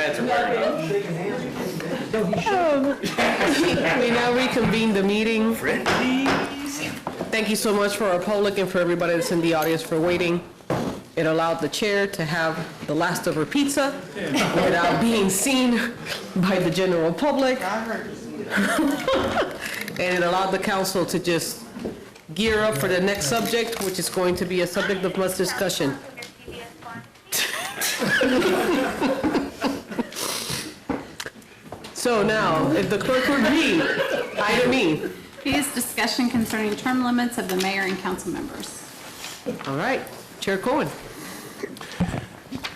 We now reconvene the meeting. Thank you so much for our public and for everybody that's in the audience for waiting. It allowed the chair to have the last of her pizza without being seen by the general public. And it allowed the council to just gear up for the next subject, which is going to be a subject of much discussion. So now, if the clerk would read item E. B is discussion concerning term limits of the mayor and council members. All right, Chair Cohen.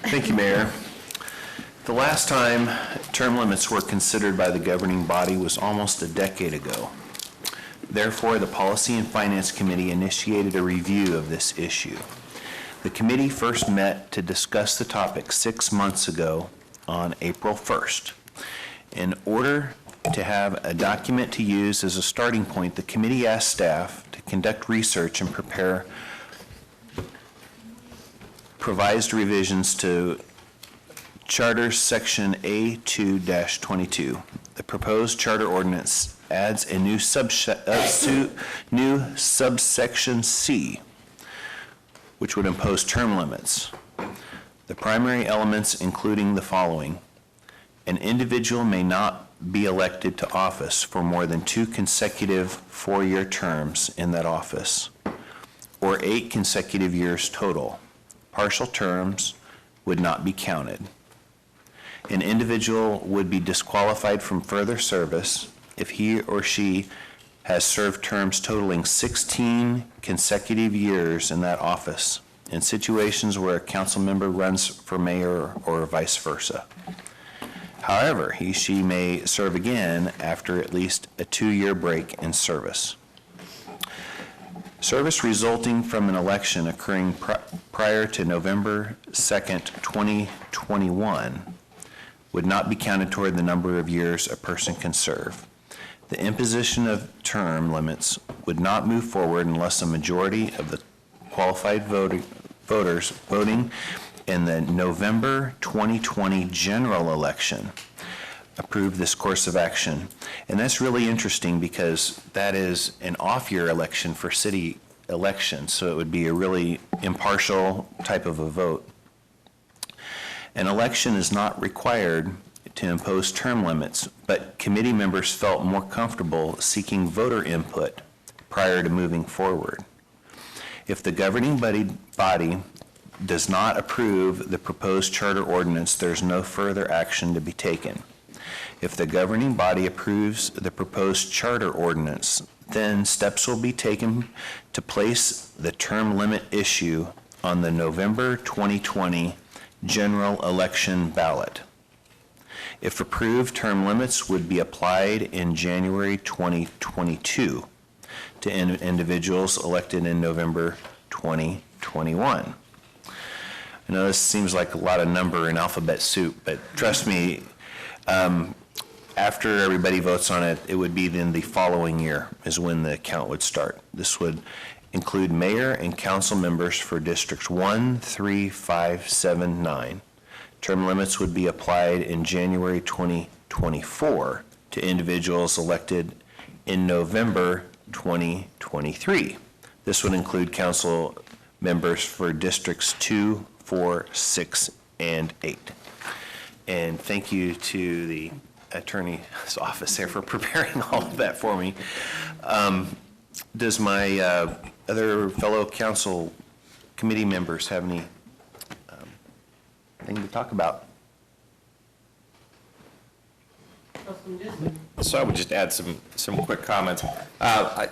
Thank you, Mayor. The last time term limits were considered by the governing body was almost a decade ago. Therefore, the Policy and Finance Committee initiated a review of this issue. The committee first met to discuss the topic 6 months ago on April 1st. In order to have a document to use as a starting point, the committee asked staff to conduct research and prepare provised revisions to Charter Section A2-22. The proposed charter ordinance adds a new subsection C, which would impose term limits. The primary elements including the following: an individual may not be elected to office for more than 2 consecutive 4-year terms in that office, or 8 consecutive years total. Partial terms would not be counted. An individual would be disqualified from further service if he or she has served terms totaling 16 consecutive years in that office, in situations where a council member runs for mayor or vice versa. However, she may serve again after at least a 2-year break in service. Service resulting from an election occurring prior to November 2nd, 2021 would not be counted toward the number of years a person can serve. The imposition of term limits would not move forward unless a majority of the qualified voters voting in the November 2020 general election approved this course of action. And that's really interesting because that is an off-year election for city elections, so it would be a really impartial type of a vote. An election is not required to impose term limits, but committee members felt more comfortable seeking voter input prior to moving forward. If the governing body does not approve the proposed charter ordinance, there's no further action to be taken. If the governing body approves the proposed charter ordinance, then steps will be taken to place the term limit issue on the November 2020 general election ballot. If approved, term limits would be applied in January 2022 to individuals elected in November 2021. I know this seems like a lot of number in alphabet soup, but trust me, after everybody votes on it, it would be then the following year is when the count would start. This would include mayor and council members for districts 1, 3, 5, 7, 9. Term limits would be applied in January 2024 to individuals elected in November 2023. This would include council members for districts 2, 4, 6, and 8. And thank you to the attorney's office there for preparing all of that for me. Does my other fellow council committee members have any thing to talk about? So I would just add some quick comments. I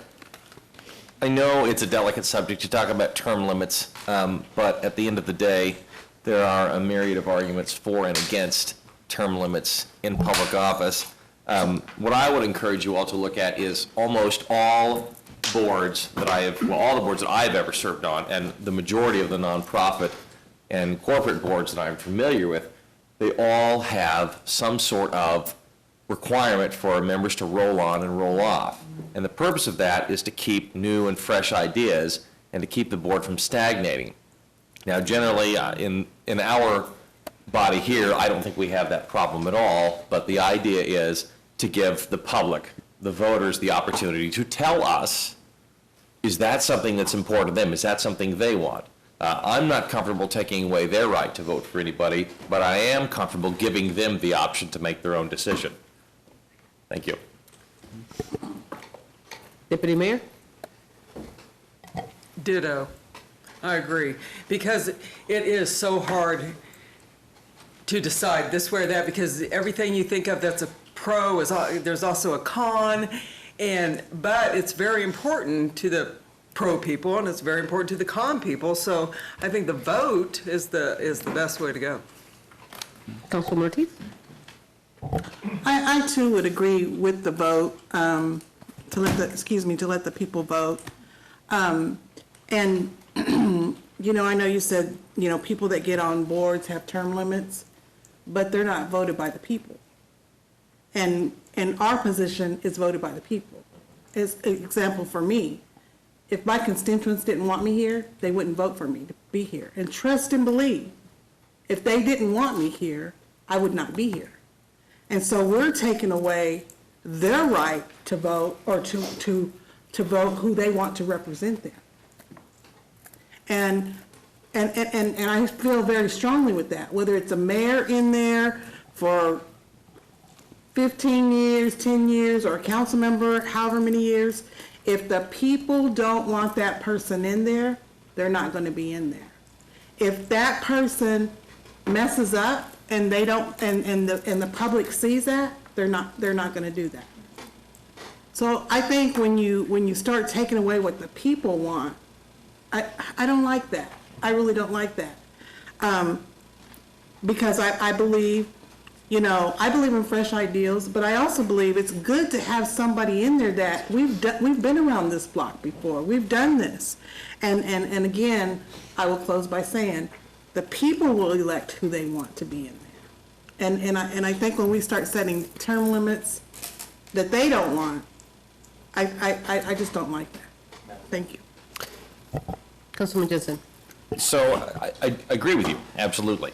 know it's a delicate subject to talk about term limits, but at the end of the day, there are a myriad of arguments for and against term limits in public office. What I would encourage you all to look at is almost all boards that all the boards that I've ever served on, and the majority of the nonprofit and corporate boards that I'm familiar with, they all have some sort of requirement for members to roll on and roll off. And the purpose of that is to keep new and fresh ideas and to keep the board from stagnating. Now, generally, in our body here, I don't think we have that problem at all, but the idea is to give the public, the voters, the opportunity to tell us, is that something that's important to them? Is that something they want? I'm not comfortable taking away their right to vote for anybody, but I am comfortable giving them the option to make their own decision. Thank you. Deputy Mayor? Ditto. I agree. Because it is so hard to decide this way or that, because everything you think of that's a pro is, there's also a con. But it's very important to the pro people and it's very important to the con people. So I think the vote is the best way to go. Councilwoman Ortiz? I too would agree with the vote, to let the people vote. And, you know, I know you said, you know, people that get on boards have term limits, but they're not voted by the people. And our position is voted by the people. As an example for me, if my constituents didn't want me here, they wouldn't vote for me to be here. And trust and believe, if they didn't want me here, I would not be here. And so we're taking away their right to vote or to vote who they want to represent them. And I feel very strongly with that, whether it's a mayor in there for 15 years, 10 years, or a council member, however many years, if the people don't want that person in there, they're not going to be in there. If that person messes up and they don't, and the public sees that, they're not going to do that. So I think when you start taking away what the people want, I don't like that. I really don't like that. Because I believe, you know, I believe in fresh ideals, but I also believe it's good to have somebody in there that we've been around this block before. We've done this. And again, I will close by saying the people will elect who they want to be in there. And I think when we start setting term limits that they don't want, I just don't like that. Thank you. Councilman Jensen? So I agree with you, absolutely,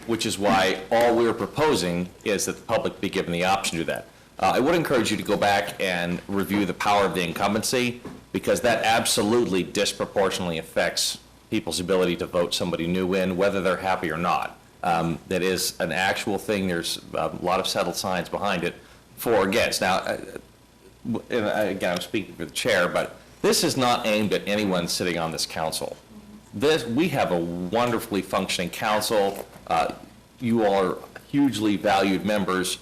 which is why all we're proposing is that the public be given the option to do that. I would encourage you to go back and review the power of the incumbency, because that absolutely disproportionately affects people's ability to vote somebody new in, whether they're happy or not. That is an actual thing. There's a lot of settled science behind it for or against. Now, and again, I'm speaking for the chair, but this is not aimed at anyone sitting on this council. We have a wonderfully functioning council. You all are hugely valued members,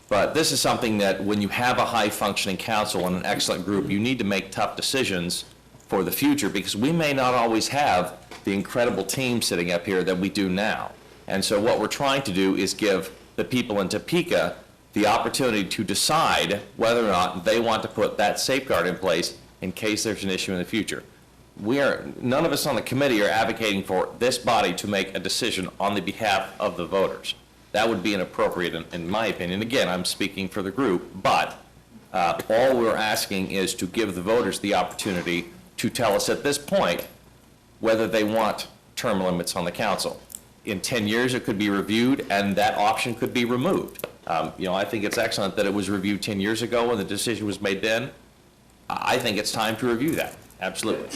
but this is something that when you have a high functioning council and an excellent group, you need to make tough decisions for the future, because we may not always have the incredible team sitting up here that we do now. And so what we're trying to do is give the people in Topeka the opportunity to decide whether or not they want to put that safeguard in place in case there's an issue in the future. None of us on the committee are advocating for this body to make a decision on the behalf of the voters. That would be inappropriate in my opinion. Again, I'm speaking for the group, but all we're asking is to give the voters the opportunity to tell us at this point whether they want term limits on the council. In 10 years, it could be reviewed and that option could be removed. You know, I think it's excellent that it was reviewed 10 years ago when the decision was made then. I think it's time to review that, absolutely.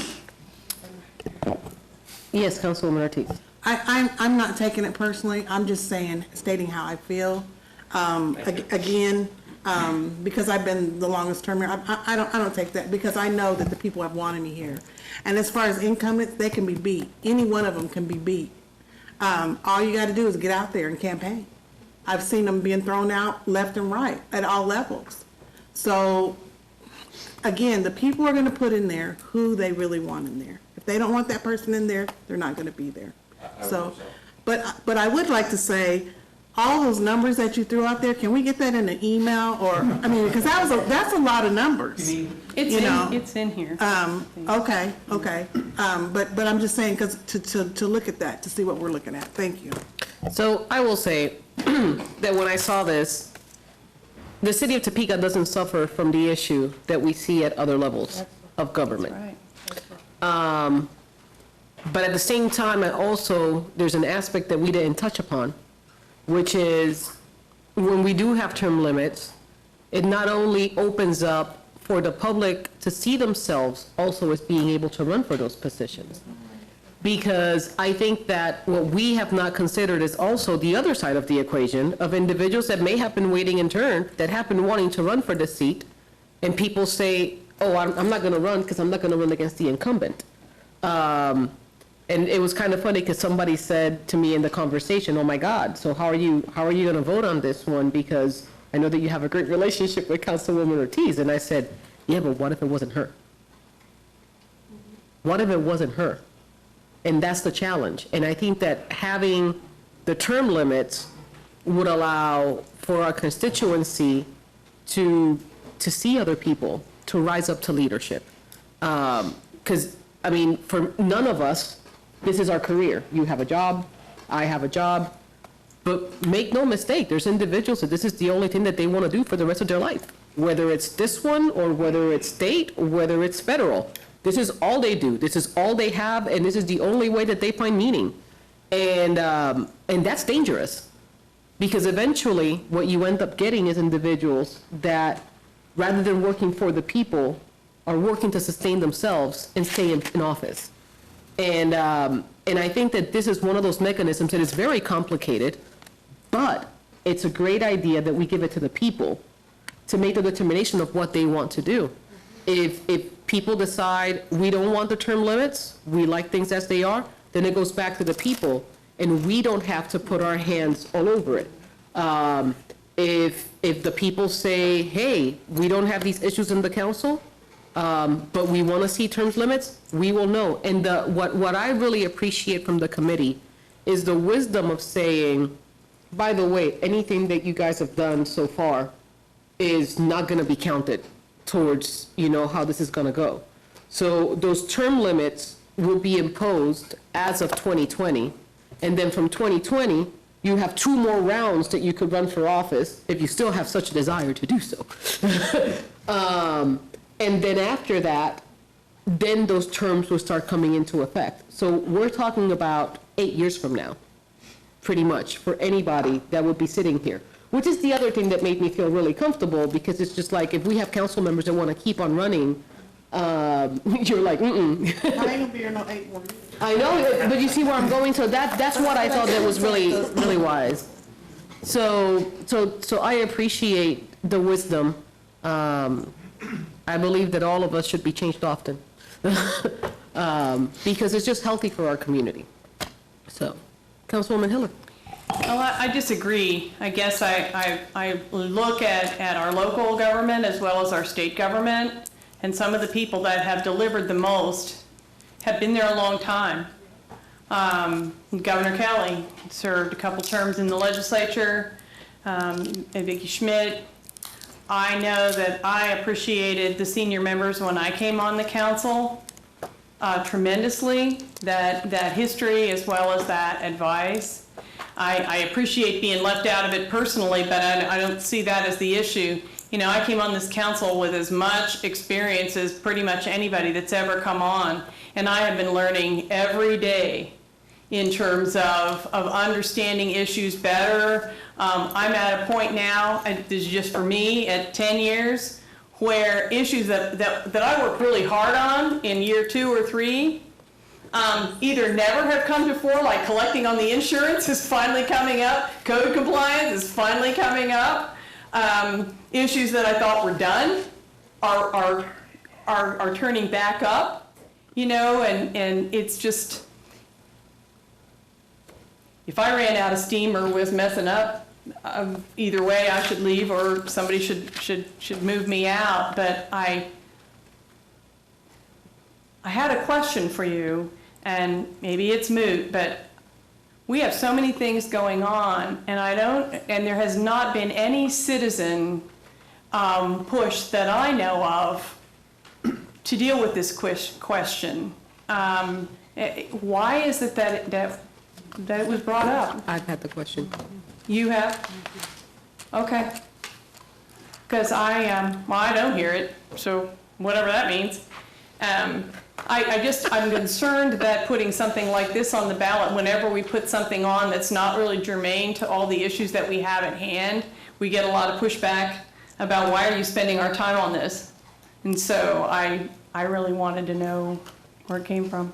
Yes, Councilwoman Ortiz. I'm not taking it personally. I'm just stating how I feel. Again, because I've been the longest term here, I don't take that, because I know that the people have wanted me here. And as far as incumbents, they can be beat. Any one of them can be beat. All you got to do is get out there and campaign. I've seen them being thrown out left and right at all levels. So again, the people are going to put in there who they really want in there. If they don't want that person in there, they're not going to be there. So, but I would like to say, all those numbers that you threw out there, can we get that in an email? Or, I mean, because that's a lot of numbers. It's in here. Okay. But I'm just saying, because to look at that, to see what we're looking at. Thank you. So I will say that when I saw this, the city of Topeka doesn't suffer from the issue that we see at other levels of government. Right. But at the same time, there's an aspect that we didn't touch upon, which is when we do have term limits, it not only opens up for the public to see themselves also as being able to run for those positions. Because I think that what we have not considered is also the other side of the equation of individuals that may have been waiting in turn, that have been wanting to run for the seat, and people say, oh, I'm not going to run because I'm not going to run against the incumbent. And it was kind of funny because somebody said to me in the conversation, oh my God, so how are you going to vote on this one? Because I know that you have a great relationship with Councilwoman Ortiz. And I said, yeah, but what if it wasn't her? What if it wasn't her? And that's the challenge. And I think that having the term limits would allow for our constituency to see other people, to rise up to leadership. Because, I mean, for none of us, this is our career. You have a job, I have a job, but make no mistake, there's individuals that this is the only thing that they want to do for the rest of their life, whether it's this one or whether it's state or whether it's federal. This is all they do. This is all they have, and this is the only way that they find meaning. And that's dangerous, because eventually what you end up getting is individuals that, rather than working for the people, are working to sustain themselves and stay in office. And I think that this is one of those mechanisms that is very complicated, but it's a great idea that we give it to the people to make the determination of what they want to do. If people decide we don't want the term limits, we like things as they are, then it goes back to the people, and we don't have to put our hands all over it. If the people say, hey, we don't have these issues in the council, but we want to see term limits, we will know. And what I really appreciate from the committee is the wisdom of saying, by the way, anything that you guys have done so far is not going to be counted towards, how this is going to go. So those term limits will be imposed as of 2020. And then from 2020, you have 2 more rounds that you could run for office if you still have such a desire to do so. And then after that, then those terms will start coming into effect. So we're talking about 8 years from now, pretty much, for anybody that would be sitting here. Which is the other thing that made me feel really comfortable, because it's just like, if we have council members that want to keep on running, you're like, mm-mm. I ain't gonna be here no 8 more years. I know, but you see where I'm going, so that's what I thought that was really, really wise. So I appreciate the wisdom. I believe that all of us should be changed often, because it's just healthy for our community. So, Councilwoman Hiller. Well, I disagree. I guess I look at our local government as well as our state government, and some of the people that have delivered the most have been there a long time. Governor Kelly served a couple terms in the legislature, and Vicki Schmidt. I know that I appreciated the senior members when I came on the council tremendously, that history as well as that advice. I appreciate being left out of it personally, but I don't see that as the issue. I came on this council with as much experience as pretty much anybody that's ever come on, and I have been learning every day in terms of understanding issues better. I'm at a point now, and this is just for me, at 10 years, where issues that I worked really hard on in year 2 or 3, either never have come to fore, like collecting on the insurance is finally coming up, code compliance is finally coming up. Issues that I thought were done are turning back up, and it's just, if I ran out of steam or was messing up, either way I should leave, or somebody should move me out. But I had a question for you, and maybe it's moot, but we have so many things going on, and there has not been any citizen push that I know of to deal with this question. Why is it that it was brought up? I've had the question. You have? Okay. Because I don't hear it, so whatever that means. I'm concerned that putting something like this on the ballot, whenever we put something on that's not really germane to all the issues that we have at hand, we get a lot of pushback about why are you spending our time on this? And so I really wanted to know where it came from.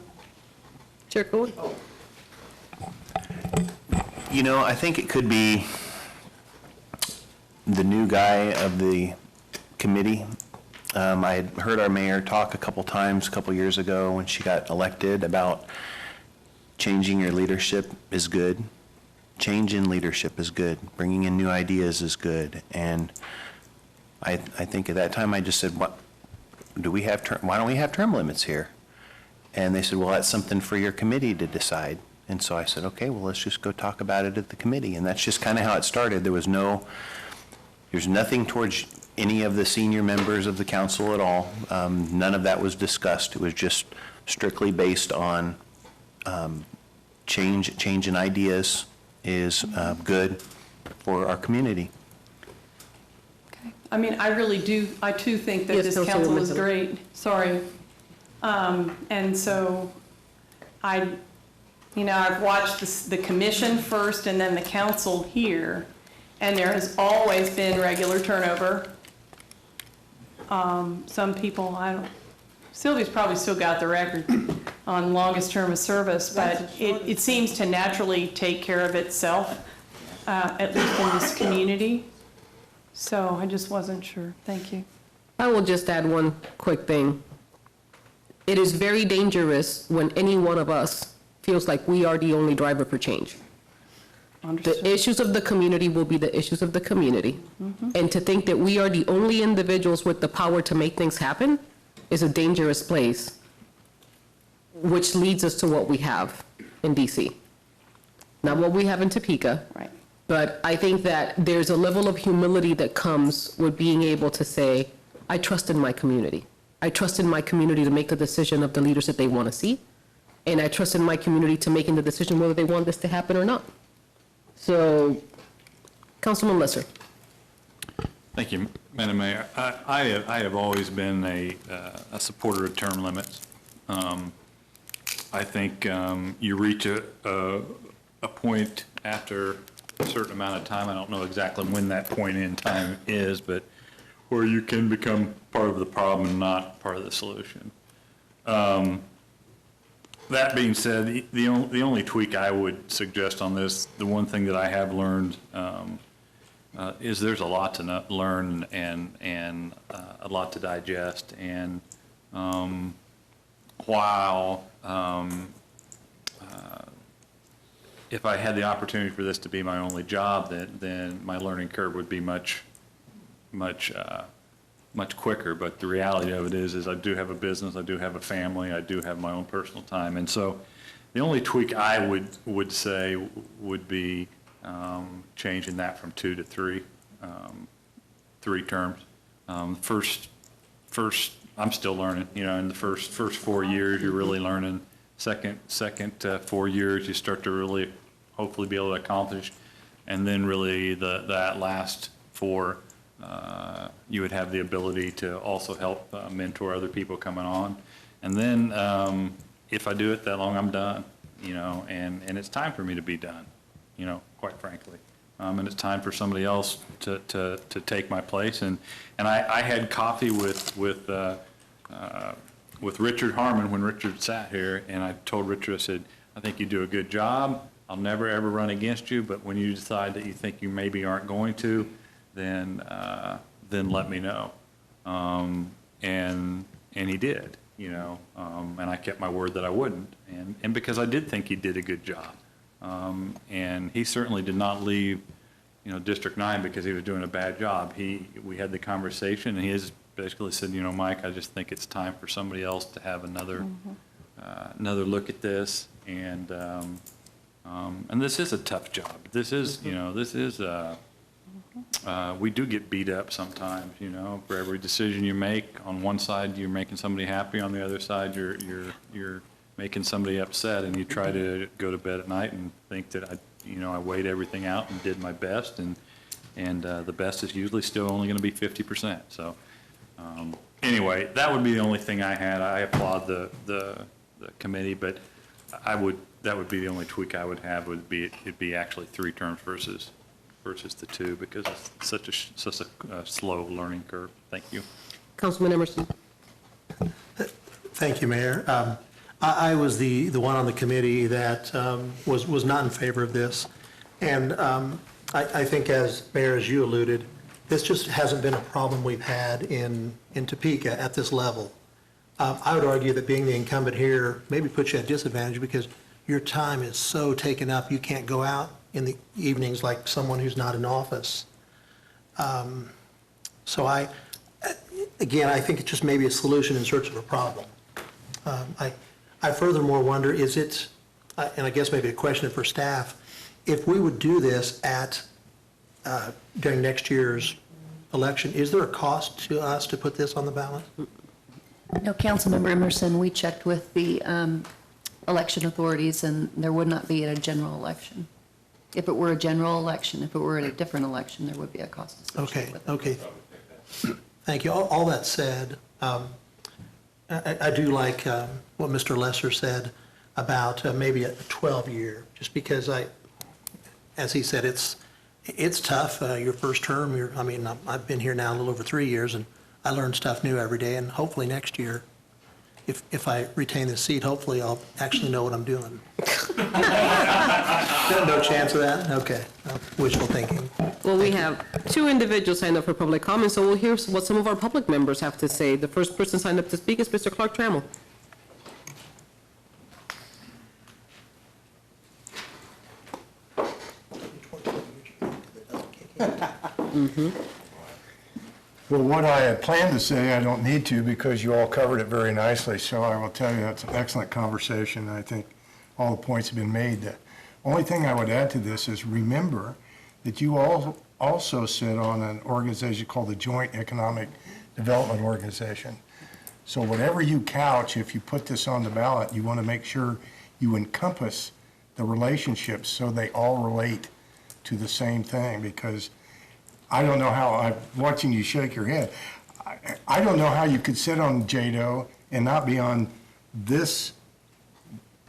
Chair Cohen? You know, I think it could be the new guy of the committee. I had heard our mayor talk a couple times, a couple years ago when she got elected, about changing your leadership is good. Change in leadership is good. Bringing in new ideas is good. And I think at that time I just said, why don't we have term limits here? And they said, well, that's something for your committee to decide. And so I said, okay, well, let's just go talk about it at the committee. And that's just kind of how it started. There's nothing towards any of the senior members of the council at all. None of that was discussed. It was just strictly based on change in ideas is good for our community. I mean, I too think that Yes, this Councilwoman council is Miller. great, sorry. And so I've watched the commission first and then the council here, and there has always been regular turnover. Some people, Sylvia's probably still got the record on longest term of service, but it seems to naturally take care of itself, at least in this community. So I just wasn't sure. Thank you. I will just add one quick thing. It is very dangerous when any one of us feels like we are the only driver for change. Understood. The issues of the community will be the issues of the community. And to think that we are the only individuals with the power to make things happen is a dangerous place, which leads us to what we have in DC. Not what we have in Topeka. Right. But I think that there's a level of humility that comes with being able to say, I trust in my community. I trust in my community to make the decision of the leaders that they want to see. And I trust in my community to making the decision whether they want this to happen or not. So, Councilman Lesser. Thank you, Madam Mayor. I have always been a supporter of term limits. I think you reach a point after a certain amount of time, I don't know exactly when that point in time is, but where you can become part of the problem and not part of the solution. That being said, the only tweak I would suggest on this, the one thing that I have learned is there's a lot to learn and a lot to digest. And while if I had the opportunity for this to be my only job, then my learning curve would be much quicker. But the reality of it is I do have a business, I do have a family, I do have my own personal time. And so the only tweak I would say would be changing that from 2 to 3 terms. First, I'm still learning. You know, in the first 4 years, you're really learning. Second 4 years, you start to really, hopefully, be able to accomplish. And then really that last 4, you would have the ability to also help mentor other people coming on. And then if I do it that long, I'm done. You know, and it's time for me to be done. You know, quite frankly. And it's time for somebody else to take my place. And I had coffee with Richard Harmon when Richard sat here, and I told Richard, I said, I think you do a good job. I'll never ever run against you, but when you decide that you think you maybe aren't going to, then let me know. And he did, you know, and I kept my word that I wouldn't, and because I did think he did a good job. And he certainly did not leave, you know, District 9 because he was doing a bad job. We had the conversation, and he has basically said, you know, Mike, I just think it's time for somebody else to have another look at this. And this is a tough job. This is, you know, we do get beat up sometimes, you know, for every decision you make. On one side, you're making somebody happy. On the other side, you're making somebody upset, and you try to go to bed at night and think that I weighed everything out and did my best, and the best is usually still only going to be 50%. So anyway, that would be the only thing I had. I applaud the committee, but that would be the only tweak I would have, it'd be actually 3 terms versus the 2, because it's such a slow learning curve. Thank you. Councilman Emerson. Thank you, Mayor. I was the one on the committee that was not in favor of this. And I think, as Mayor, as you alluded, this just hasn't been a problem we've had in Topeka at this level. I would argue that being the incumbent here maybe puts you at a disadvantage because your time is so taken up, you can't go out in the evenings like someone who's not in office. So I think it's just maybe a solution in search of a problem. I furthermore wonder, is it, and I guess maybe a question for staff, if we would do this during next year's election, is there a cost to us to put this on the ballot? No, Councilmember Emerson, we checked with the election authorities, and there would not be at a general election. If it were a general election, if it were at a different election, there would be a cost associated with it. Okay. Thank you. All that said, I do like what Mr. Lesser said about maybe a 12-year, just because as he said, it's tough. Your first term, I've been here now a little over 3 years, and I learn stuff new every day, and hopefully next year, if I retain this seat, hopefully I'll actually know what I'm doing. No chance of that? Okay. Wishful thinking. Well, we have 2 individuals signed up for public comment, so we'll hear what some of our public members have to say. The first person signed up to speak is Mr. Clark Trammell. Well, what I had planned to say, I don't need to because you all covered it very nicely. So I will tell you that's an excellent conversation. I think all the points have been made. The only thing I would add to this is remember that you all also sit on an organization called the Joint Economic Development Organization. So whatever you couch, if you put this on the ballot, you want to make sure you encompass the relationships so they all relate to the same thing, because I don't know how, I'm watching you shake your head, I don't know how you could sit on JADO and not be on this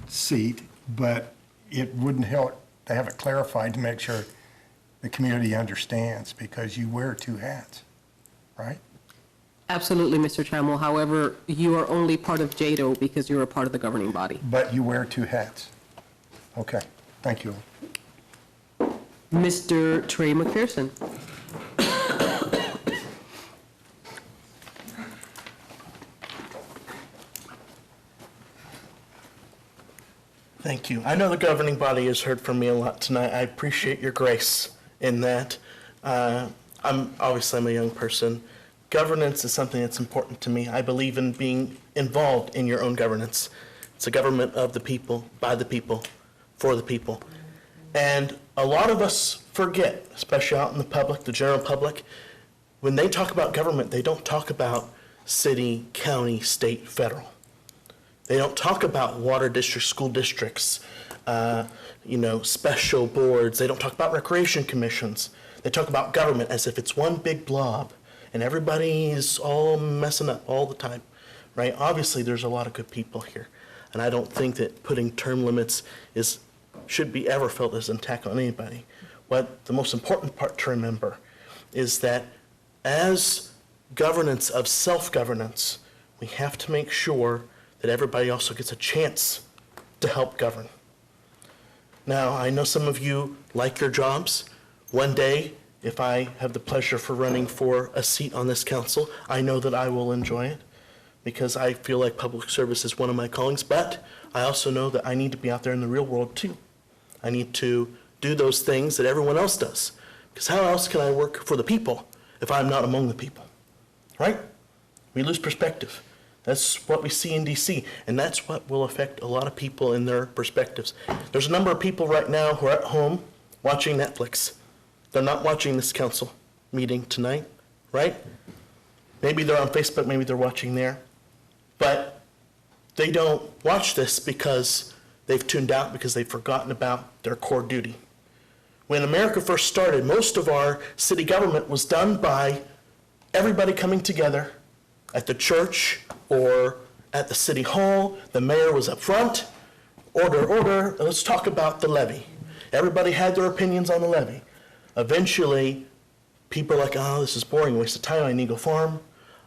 seat, but it wouldn't help to have it clarified to make sure the community understands, because you wear 2 hats, right? Absolutely, Mr. Trammell. However, you are only part of JADO because you're a part of the governing body. But you wear 2 hats. Okay, thank you. Mr. Trey McPherson. Thank you. I know the governing body has heard from me a lot tonight. I appreciate your grace in that. I'm a young person. Governance is something that's important to me. I believe in being involved in your own governance. It's a government of the people, by the people, for the people. And a lot of us forget, especially out in the public, the general public, when they talk about government, they don't talk about city, county, state, federal. They don't talk about water districts, school districts, special boards. They don't talk about recreation commissions. They talk about government as if it's one big blob and everybody is all messing up all the time, right? Obviously, there's a lot of good people here. And I don't think that putting term limits should be ever felt as an attack on anybody. What the most important part to remember is that as governance of self-governance, we have to make sure that everybody also gets a chance to help govern. Now, I know some of you like your jobs. One day, if I have the pleasure for running for a seat on this council, I know that I will enjoy it because I feel like public service is one of my callings, but I also know that I need to be out there in the real world too. I need to do those things that everyone else does, because how else can I work for the people if I'm not among the people, right? We lose perspective. That's what we see in DC, and that's what will affect a lot of people in their perspectives. There's a number of people right now who are at home watching Netflix. They're not watching this council meeting tonight, right? Maybe they're on Facebook, maybe they're watching there, but they don't watch this because they've tuned out, because they've forgotten about their core duty. When America first started, most of our city government was done by everybody coming together at the church or at the city hall, the mayor was up front. Order, let's talk about the levy. Everybody had their opinions on the levy. Eventually, people are like, oh, this is boring, waste of time, I need to go farm,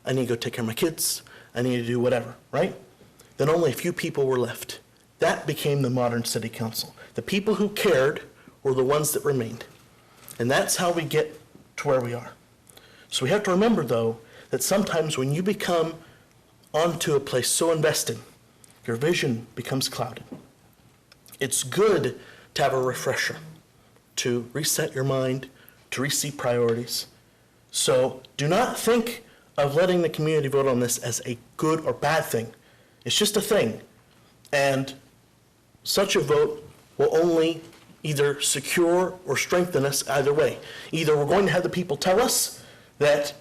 I need to go take care of my kids, I need to do whatever, right? Then only a few people were left. That became the modern city council. The people who cared were the ones that remained. And that's how we get to where we are. So we have to remember, though, that sometimes when you become onto a place so invested, your vision becomes clouded. It's good to have a refresher, to reset your mind, to reset priorities. So do not think of letting the community vote on this as a good or bad thing. It's just a thing. And such a vote will only either secure or strengthen us either way. Either we're going to have the people tell us that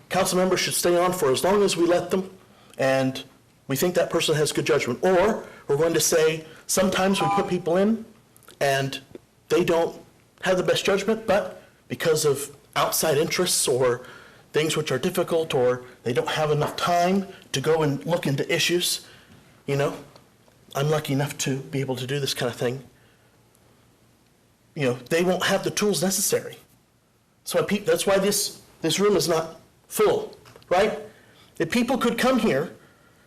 council members should stay on for as long as we let them, and we think that person has good judgment, or we're going to say sometimes we put people in and they don't have the best judgment, but because of outside interests or things which are difficult, or they don't have enough time to go and look into issues, you know, I'm lucky enough to be able to do this kind of thing. You know, they won't have the tools necessary. So that's why this room is not full, right? If people could come here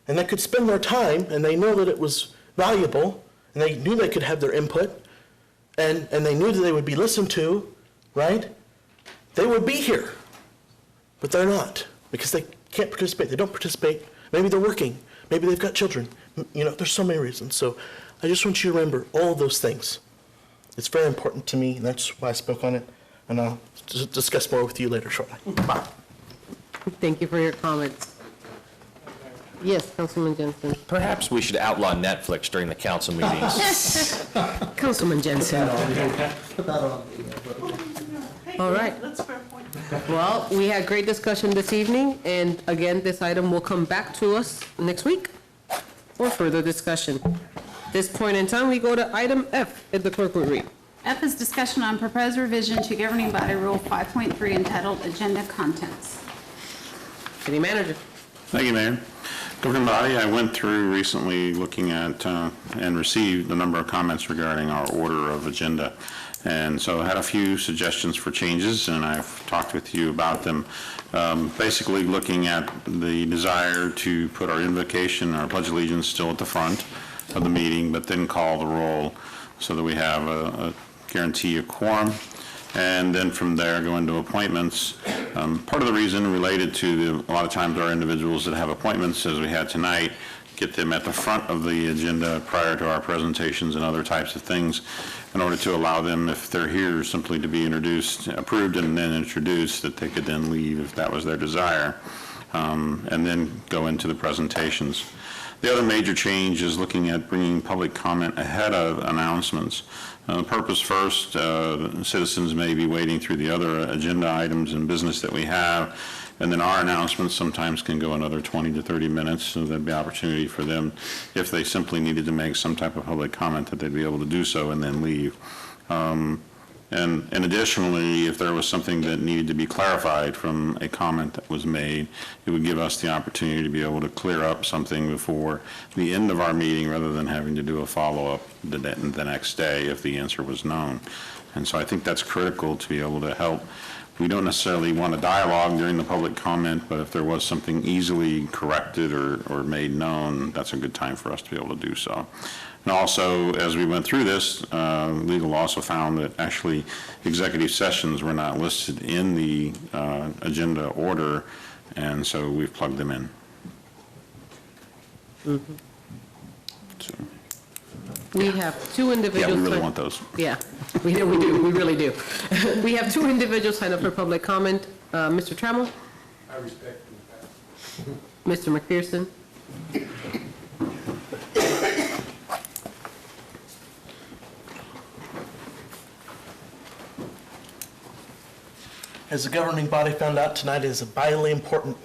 and they could spend their time and they know that it was valuable and they knew they could have their input and they knew that they would be listened to, right? They would be here. But they're not because they can't participate. They don't participate. Maybe they're working. Maybe they've got children. You know, there's so many reasons. So I just want you to remember all of those things. It's very important to me, and that's why I spoke on it, and I'll discuss more with you later shortly. Bye. Thank you for your comments. Yes, Councilman Jensen. Perhaps we should outlaw Netflix during the council meetings. Councilman Jensen. All right. Well, we had great discussion this evening, and again, this item will come back to us next week for further discussion. This point in time, we go to item F, if the clerk would read. F is discussion on proposed revision to governing body rule 5.3 entitled Agenda Contents. City Manager. Thank you, Mayor. Governing body, I went through recently looking at and received a number of comments regarding our order of agenda. And so I had a few suggestions for changes, and I've talked with you about them. Basically looking at the desire to put our invocation, our pledge of allegiance still at the front of the meeting, but then call the roll so that we have a guarantee of quorum. And then from there go into appointments. Part of the reason related to a lot of times our individuals that have appointments, as we had tonight, get them at the front of the agenda prior to our presentations and other types of things in order to allow them, if they're here, simply to be introduced, approved and then introduced, that they could then leave if that was their desire, and then go into the presentations. The other major change is looking at bringing public comment ahead of announcements. Purpose first, citizens may be waiting through the other agenda items and business that we have, and then our announcements sometimes can go another 20 to 30 minutes, so there'd be opportunity for them, if they simply needed to make some type of public comment, that they'd be able to do so and then leave. And additionally, if there was something that needed to be clarified from a comment that was made, it would give us the opportunity to be able to clear up something before the end of our meeting rather than having to do a follow-up the next day if the answer was known. And so I think that's critical to be able to help. We don't necessarily want a dialogue during the public comment, but if there was something easily corrected or made known, that's a good time for us to be able to do so. And also, as we went through this, legal also found that actually executive sessions were not listed in the agenda order, and so we've plugged them in. Mm-hmm. So, We have two individuals. yeah, we really want those. Yeah, we do, we really do. We have two individuals signed up for public comment. Mr. Trammell? I respect you. Mr. McPherson? As the governing body found out tonight, it is vitally important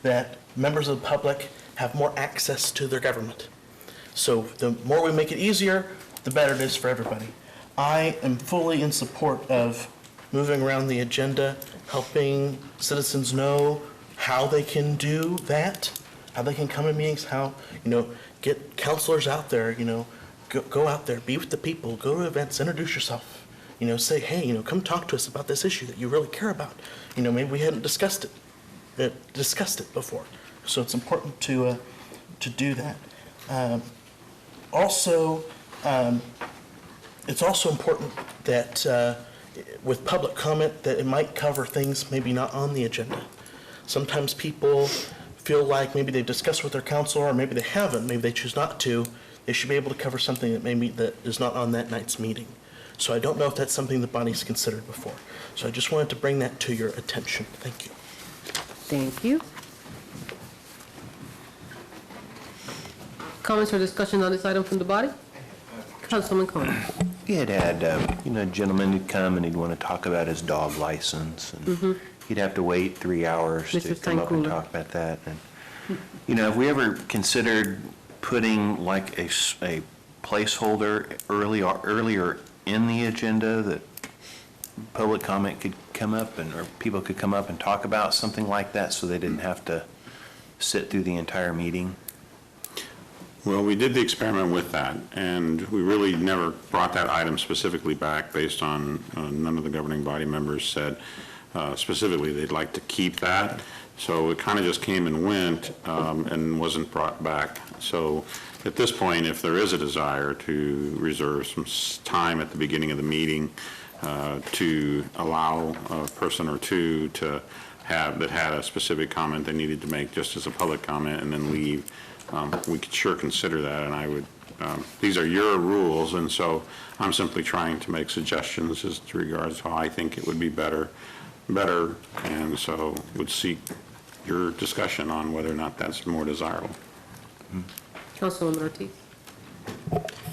that members of the public have more access to their government. So the more we make it easier, the better it is for everybody. I am fully in support of moving around the agenda, helping citizens know how they can do that. how they can come to meetings, how, get counselors out there, go out there, be with the people, go to events, introduce yourself, say, hey, come talk to us about this issue that you really care about. Maybe we hadn't discussed it before. So it's important to do that. Also, it's also important that with public comment that it might cover things maybe not on the agenda. Sometimes people feel like maybe they've discussed with their counselor, or maybe they haven't, maybe they choose not to. They should be able to cover something that is not on that night's meeting. So I don't know if that's something the body's considered before. So I just wanted to bring that to your attention. Thank you. Thank you. Comments or discussion on this item from the body? Councilman Cohen. We had a gentleman who'd come and he'd want to talk about his dog license, and he'd have to wait 3 hours to Mr. come up and Stankuler. talk about that. And, have we ever considered putting like a placeholder earlier in the agenda that public comment could come up or people could come up and talk about something like that so they didn't have to sit through the entire meeting? Well, we did the experiment with that, and we really never brought that item specifically back based on none of the governing body members said specifically they'd like to keep that. So it kind of just came and went and wasn't brought back. So at this point, if there is a desire to reserve some time at the beginning of the meeting to allow a person or two to have that had a specific comment they needed to make just as a public comment and then leave, we could sure consider that. And I would, these are your rules, and so I'm simply trying to make suggestions as to regards how I think it would be better, and so would seek your discussion on whether or not that's more desirable. Councilwoman Ortiz.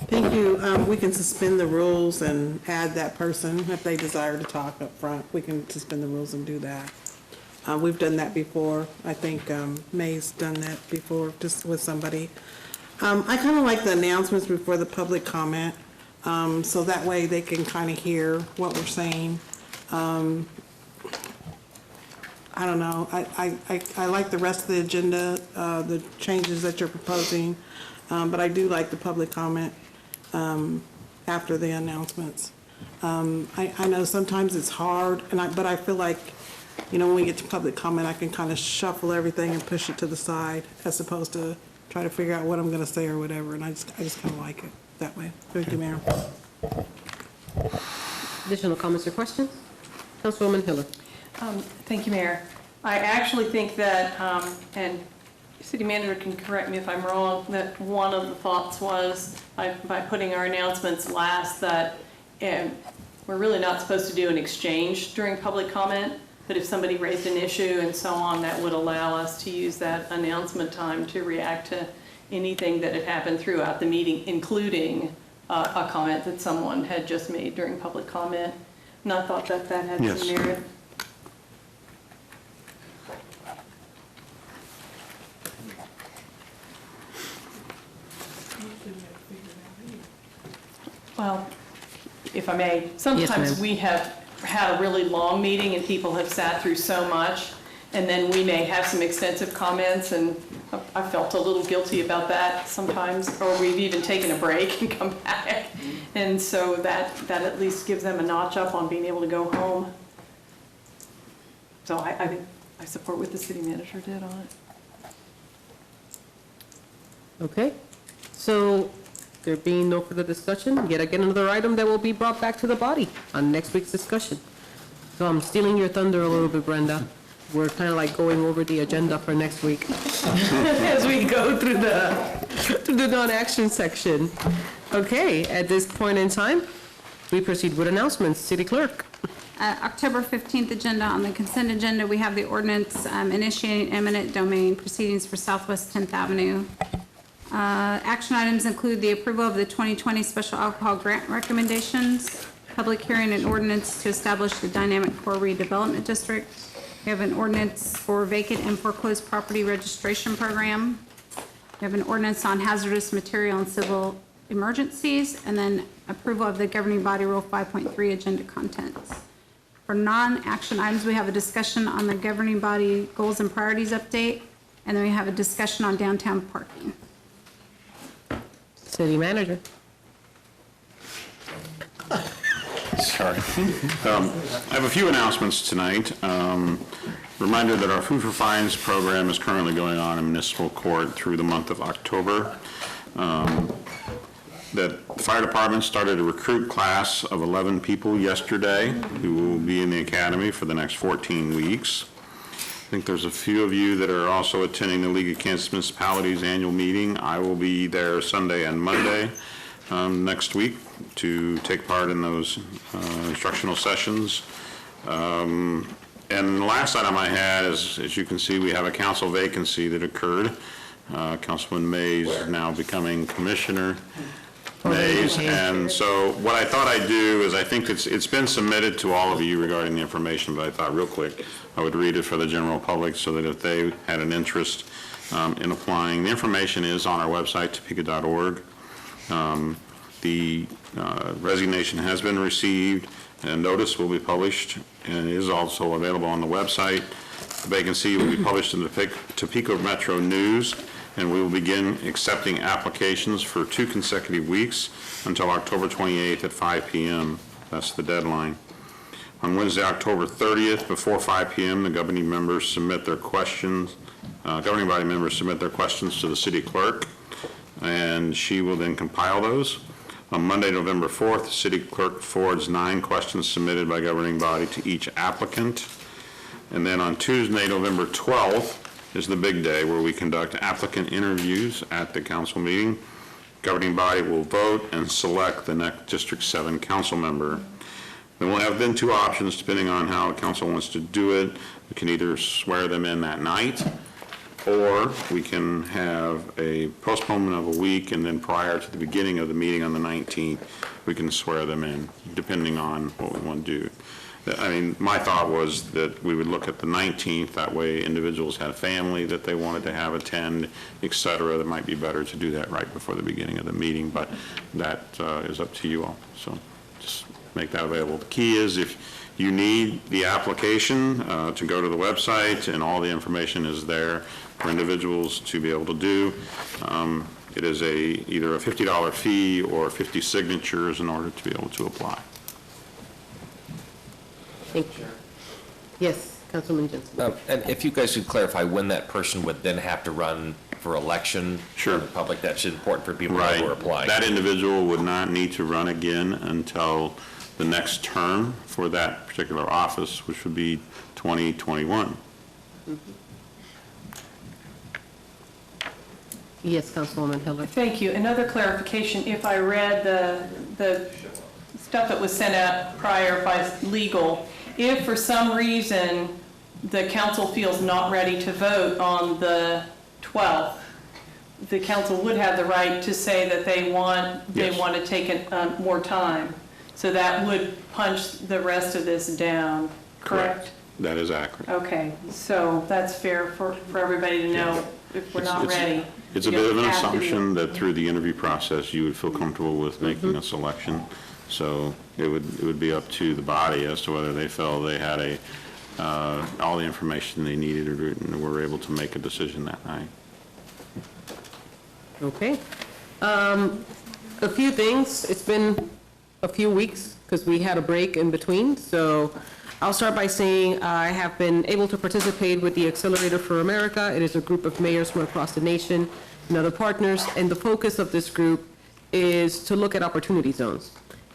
Thank you. We can suspend the rules and add that person if they desire to talk up front. We can suspend the rules and do that. We've done that before. I think May's done that before, just with somebody. I kind of like the announcements before the public comment, so that way they can kind of hear what we're saying. I don't know. I like the rest of the agenda, the changes that you're proposing, but I do like the public comment after the announcements. I know sometimes it's hard, but I feel like, when we get to public comment, I can kind of shuffle everything and push it to the side as opposed to try to figure out what I'm going to say or whatever, and I just kind of like it that way. Thank you, Mayor. Additional comments or questions? Councilwoman Hiller. Thank you, Mayor. I actually think that, and City Manager can correct me if I'm wrong, that one of the thoughts was by putting our announcements last that we're really not supposed to do an exchange during public comment, but if somebody raised an issue and so on, that would allow us to use that announcement time to react to anything that had happened throughout the meeting, including a comment that someone had just made during public comment. And I thought that had Yes. some merit. Well, if I may, sometimes ma'am. we have had a really long meeting and people have sat through so much, and then we may have some extensive comments, and I felt a little guilty about that sometimes, or we've even taken a break and come back. And so that at least gives them a notch up on being able to go home. So I think I support what the city manager did on it. Okay, so there being no further discussion, yet again another item that will be brought back to the body on next week's discussion. So I'm stealing your thunder a little bit, Brenda. We're kind of like going over the agenda for next week as we go through the non-action section. Okay, at this point in time, we proceed with announcements. City Clerk. October 15th agenda, on the consent agenda, we have the ordinance initiating eminent domain proceedings for Southwest 10th Avenue. Action items include the approval of the 2020 special alcohol grant recommendations, public hearing and ordinance to establish the dynamic core redevelopment district. We have an ordinance for vacant and foreclosed property registration program. We have an ordinance on hazardous material and civil emergencies, and then approval of the governing body rule 5.3 agenda contents. For non-action items, we have a discussion on the governing body goals and priorities update, And then we have a discussion on downtown parking. City manager. Sorry. I have a few announcements tonight. Reminder that our Food for Fines program is currently going on in municipal court through the month of October. That the fire department started a recruit class of 11 people yesterday who will be in the academy for the next 14 weeks. I think there's a few of you that are also attending the League of Kansas Municipalities annual meeting. I will be there Sunday and Monday next week to take part in those instructional sessions. And the last item I had is, as you can see, we have a council vacancy that occurred. Councilman Mays is now becoming Commissioner Mays. And so what I thought I'd do is, I think it's been submitted to all of you regarding the information, but I thought real quick I would read it for the general public so that if they had an interest in applying, the information is on our website, topeka.org. The resignation has been received, and notice will be published, and is also available on the website. The vacancy will be published in the Topeka Metro News, and we will begin accepting applications for 2 consecutive weeks until October 28th at 5 p.m. That's the deadline. On Wednesday, October 30th, before 5 p.m., the governing members submit their questions. Governing body members submit their questions to the city clerk, and she will then compile those. On Monday, November 4th, the city clerk forwards 9 questions submitted by governing body to each applicant. And then on Tuesday, November 12th, is the big day where we conduct applicant interviews at the council meeting. Governing body will vote and select the next District 7 council member. Then we'll have then 2 options depending on how the council wants to do it. We can either swear them in that night, or we can have a postponement of a week, and then prior to the beginning of the meeting on the 19th, we can swear them in, depending on what we want to do. I mean, my thought was that we would look at the 19th, that way individuals had family that they wanted to have attend, et cetera. That might be better to do that right before the beginning of the meeting, but that is up to you all. So just make that available. The key is, if you need the application to go to the website, and all the information is there for individuals to be able to do. It is either a $50 fee or 50 signatures in order to be able to apply. Thank you. Yes, Councilman Jensen. And if you guys could clarify when that person would then have to run for election? Sure. For the public, that's important for people Right. who are applying. That individual would not need to run again until the next term for that particular office, which would be 2021. Yes, Councilwoman Heller. Thank you. Another clarification, if I read the stuff that was sent out prior by legal, if for some reason the council feels not ready to vote on the 12th, the council would have the right to say that they want to take more time. So that would punch the rest of this down, correct? That is accurate. Okay, so that's fair for everybody to know if we're not ready. It's a You bit of don't an have to assumption that through the interview process, you would feel comfortable with making a selection. So it would be up to the body as to whether they felt they had all the information they needed and were able to make a decision that night. Okay. A few things. It's been a few weeks because we had a break in between. So I'll start by saying I have been able to participate with the Accelerator for America. It is a group of mayors from across the nation and other partners. And the focus of this group is to look at opportunity zones.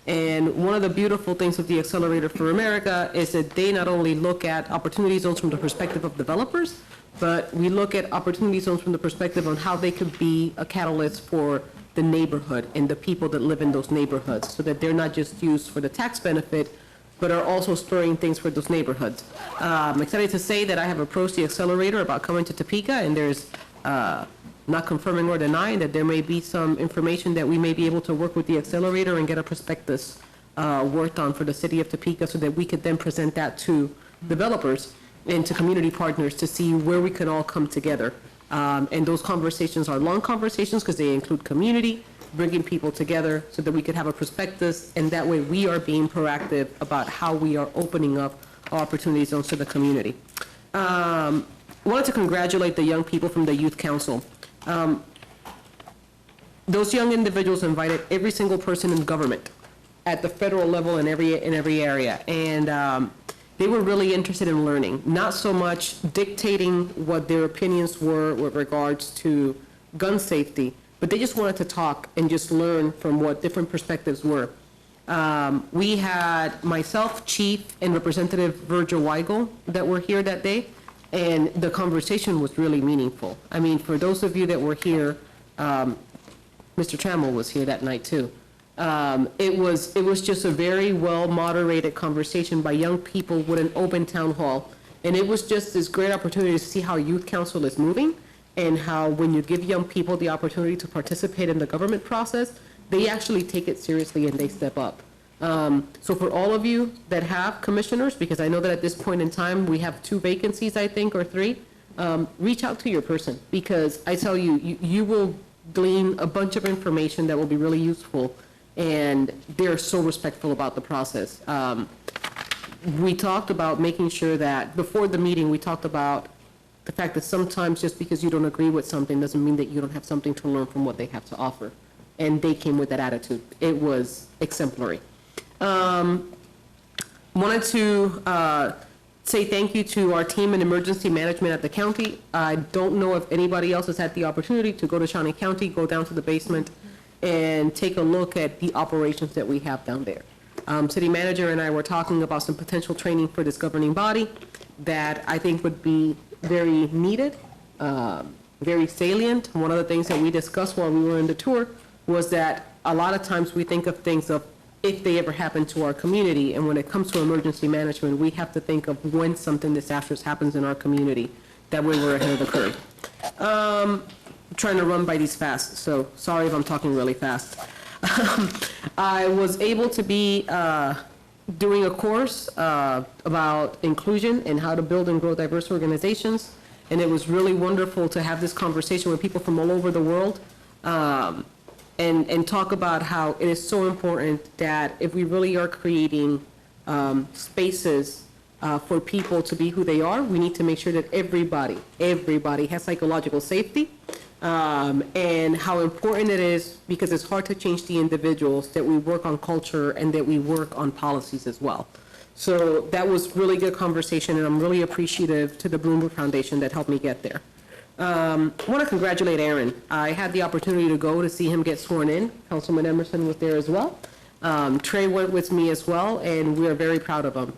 And one of the beautiful things of the Accelerator for America is that they not only look at opportunity zones from the perspective of developers, but we look at opportunity zones from the perspective on how they could be a catalyst for the neighborhood and the people that live in those neighborhoods, so that they're not just used for the tax benefit, but are also spurring things for those neighborhoods. I'm excited to say that I have approached the Accelerator about coming to Topeka, and there's not confirming or denying that there may be some information that we may be able to work with the Accelerator and get a prospectus worked on for the city of Topeka, so that we could then present that to developers and to community partners to see where we can all come together. And those conversations are long conversations because they include community, bringing people together so that we could have a prospectus, and that way we are being proactive about how we are opening up opportunity zones to the community. wanted to congratulate the young people from the Youth Council. Those young individuals invited every single person in government at the federal level in every area. And they were really interested in learning, not so much dictating what their opinions were with regards to gun safety, but they just wanted to talk and just learn from what different perspectives were. We had myself, Chief, and Representative Virgil Weigel that were here that day, and the conversation was really meaningful. I mean, for those of you that were here, Mr. Trammell was here that night too. It was just a very well-moderated conversation by young people with an open town hall. And it was just this great opportunity to see how Youth Council is moving and how when you give young people the opportunity to participate in the government process, they actually take it seriously and they step up. So for all of you that have commissioners, because I know that at this point in time, we have 2 vacancies, I think, or 3, reach out to your person, because I tell you, you will glean a bunch of information that will be really useful, and they're so respectful about the process. We talked about making sure that, before the meeting, we talked about the fact that sometimes just because you don't agree with something doesn't mean that you don't have something to learn from what they have to offer. And they came with that attitude. It was exemplary. Wanted to say thank you to our team in emergency management at the county. I don't know if anybody else has had the opportunity to go to Shawnee County, go down to the basement, and take a look at the operations that we have down there. City manager and I were talking about some potential training for this governing body that I think would be very needed, very salient. One of the things that we discussed while we were in the tour was that a lot of times we think of things of if they ever happen to our community, and when it comes to emergency management, we have to think of when something disastrous happens in our community. That way we're ahead of the curve. Trying to run by these fast, so sorry if I'm talking really fast. I was able to be doing a course about inclusion and how to build and grow diverse organizations, and it was really wonderful to have this conversation with people from all over the world. And talk about how it is so important that if we really are creating spaces for people to be who they are, we need to make sure that everybody has psychological safety, and how important it is, because it's hard to change the individuals, that we work on culture and that we work on policies as well. So that was really good conversation, and I'm really appreciative to the Bloomberg Foundation that helped me get there. I want to congratulate Aaron. I had the opportunity to go to see him get sworn in. Councilman Emerson was there as well. Trey went with me as well, and we are very proud of him.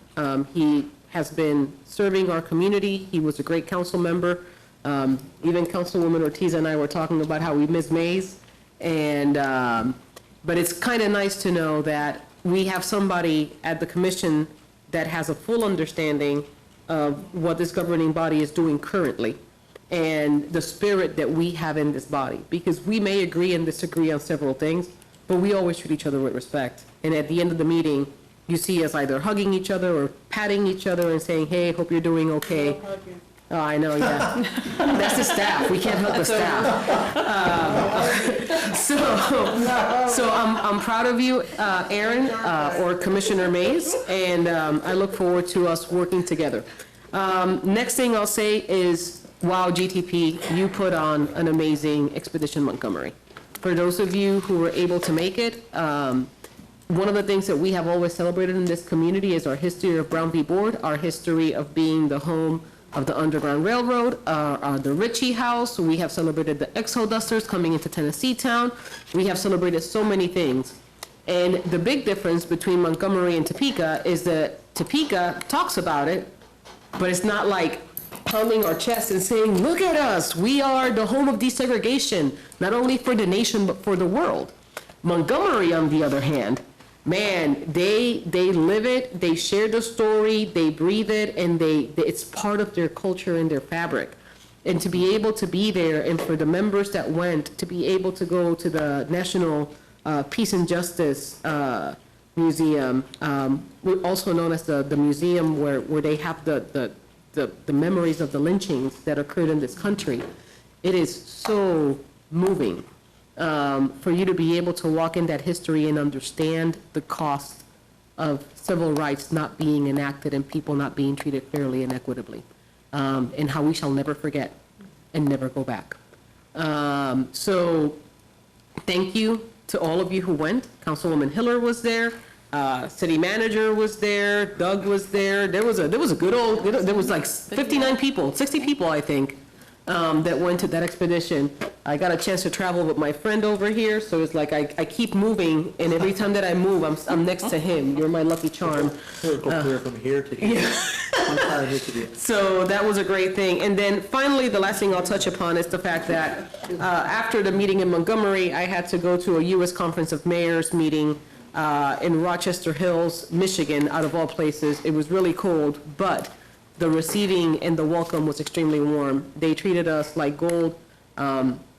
He has been serving our community. He was a great council member. Even Councilwoman Ortiz and I were talking about how we miss Mays. But it's kind of nice to know that we have somebody at the commission that has a full understanding of what this governing body is doing currently, and the spirit that we have in this body, because we may agree and disagree on several things, but we always treat each other with respect. And at the end of the meeting, you see us either hugging each other or patting each other and saying, hey, hope you're doing okay. Oh, I know, yeah. That's the staff. We can't hug the staff. So I'm proud of you, Aaron, or Commissioner Mays, and I look forward to us working together. Next thing I'll say is, wow, GTP, you put on an amazing Expedition Montgomery. For those of you who were able to make it, one of the things that we have always celebrated in this community is our history of Brown v. Board, our history of being the home of the Underground Railroad, the Ritchie House. We have celebrated the Exodusters coming into Tennessee Town. We have celebrated so many things. And the big difference between Montgomery and Topeka is that Topeka talks about it, but it's not like pounding our chest and saying, look at us, we are the home of desegregation, not only for the nation, but for the world. Montgomery, on the other hand, man, they live it, they share the story, they breathe it, and it's part of their culture and their fabric. And to be able to be there, and for the members that went, to be able to go to the National Peace and Justice Museum, also known as the museum where they have the memories of the lynchings that occurred in this country. It is so moving for you to be able to walk in that history and understand the cost of civil rights not being enacted and people not being treated fairly and equitably. and how we shall never forget and never go back. So thank you to all of you who went. Councilwoman Hiller was there. City manager was there. Doug was there. There was a good old, there was like 59 people, 60 people, I think, that went to that expedition. I got a chance to travel with my friend over here, so it's like I keep moving, and every time that I move, I'm next to him. You're my lucky charm. Go clear from here to here. One side here to the other. So that was a great thing. And then finally, the last thing I'll touch upon is the fact that after the meeting in Montgomery, I had to go to a U.S. Conference of Mayors meeting in Rochester Hills, Michigan, out of all places. It was really cold, but the receiving and the welcome was extremely warm. They treated us like gold.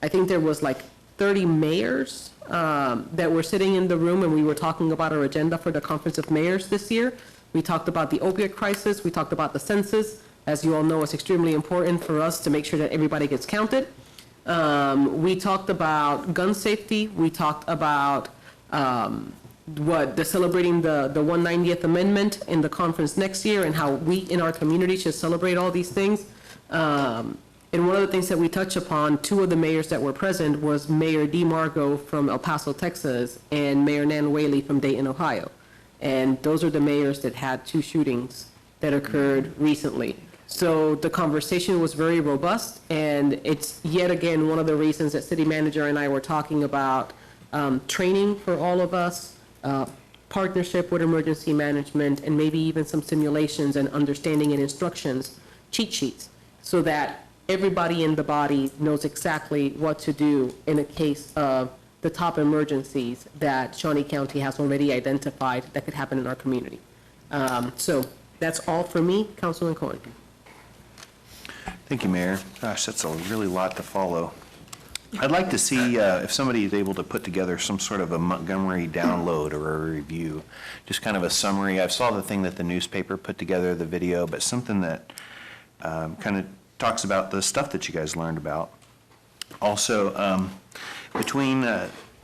I think there was like 30 mayors that were sitting in the room, and we were talking about our agenda for the Conference of Mayors this year. We talked about the opioid crisis. We talked about the census. As you all know, it's extremely important for us to make sure that everybody gets counted. We talked about gun safety. We talked about celebrating the 190th Amendment in the conference next year, and how we in our community should celebrate all these things. And one of the things that we touched upon, two of the mayors that were present was Mayor Dee Margo from El Paso, Texas, and Mayor Nan Whaley from Dayton, Ohio. And those are the mayors that had two shootings that occurred recently. So the conversation was very robust, and it's yet again one of the reasons that city manager and I were talking about training for all of us, partnership with emergency management, and maybe even some simulations and understanding and instructions, cheat sheets, so that everybody in the body knows exactly what to do in a case of the top emergencies that Shawnee County has already identified that could happen in our community. So that's all for me, Councilman Cohen. Thank you, Mayor. Gosh, that's a really lot to follow. I'd like to see if somebody is able to put together some sort of a Montgomery download or a review, just kind of a summary. I saw the thing that the newspaper put together, the video, but something that kind of talks about the stuff that you guys learned about. Also,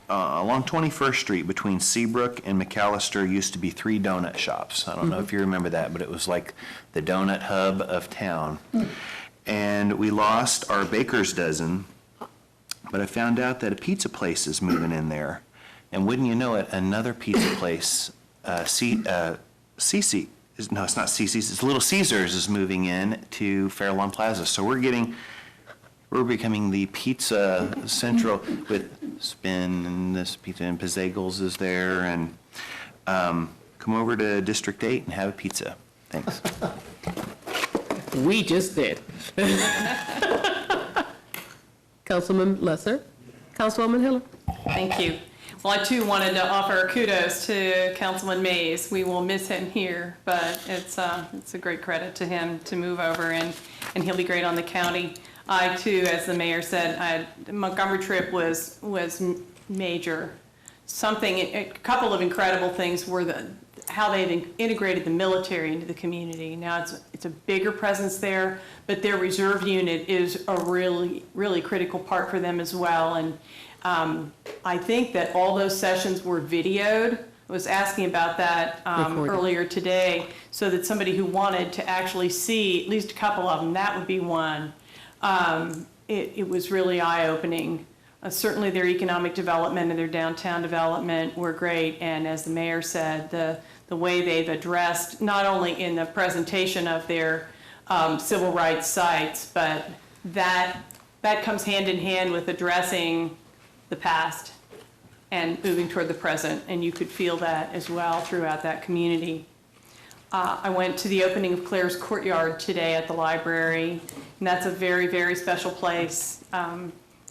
along 21st Street, between Seabrook and McAllister, used to be 3 donut shops. I don't know if you remember that, but it was like the donut hub of town. And we lost our baker's dozen, but I found out that a pizza place is moving in there. And wouldn't you know it, another pizza place, CC, no, it's not CC's, it's Little Caesars is moving in to Fairlawn Plaza. So we're becoming the pizza central with Spin and this pizza, and Pizzagles is there, and come over to District 8 and have a pizza. Thanks. We just did. Councilman Lesser, Councilwoman Hiller. Thank you. Well, I too wanted to offer kudos to Councilman Mays. We will miss him here, but it's a great credit to him to move over, and he'll be great on the county. I too, as the mayor said, the Montgomery trip was major. A couple of incredible things were how they've integrated the military into the community. Now it's a bigger presence there, but their reserve unit is a really, really critical part for them as well. And I think that all those sessions were videoed. I was asking about that earlier today, so that somebody who wanted to actually see at least a couple of them, that would be one. It was really eye-opening. Certainly their economic development and their downtown development were great, and as the mayor said, the way they've addressed, not only in the presentation of their civil rights sites, but that comes hand in hand with addressing the past and moving toward the present, and you could feel that as well throughout that community. I went to the opening of Claire's Courtyard today at the library, and that's a very, very special place,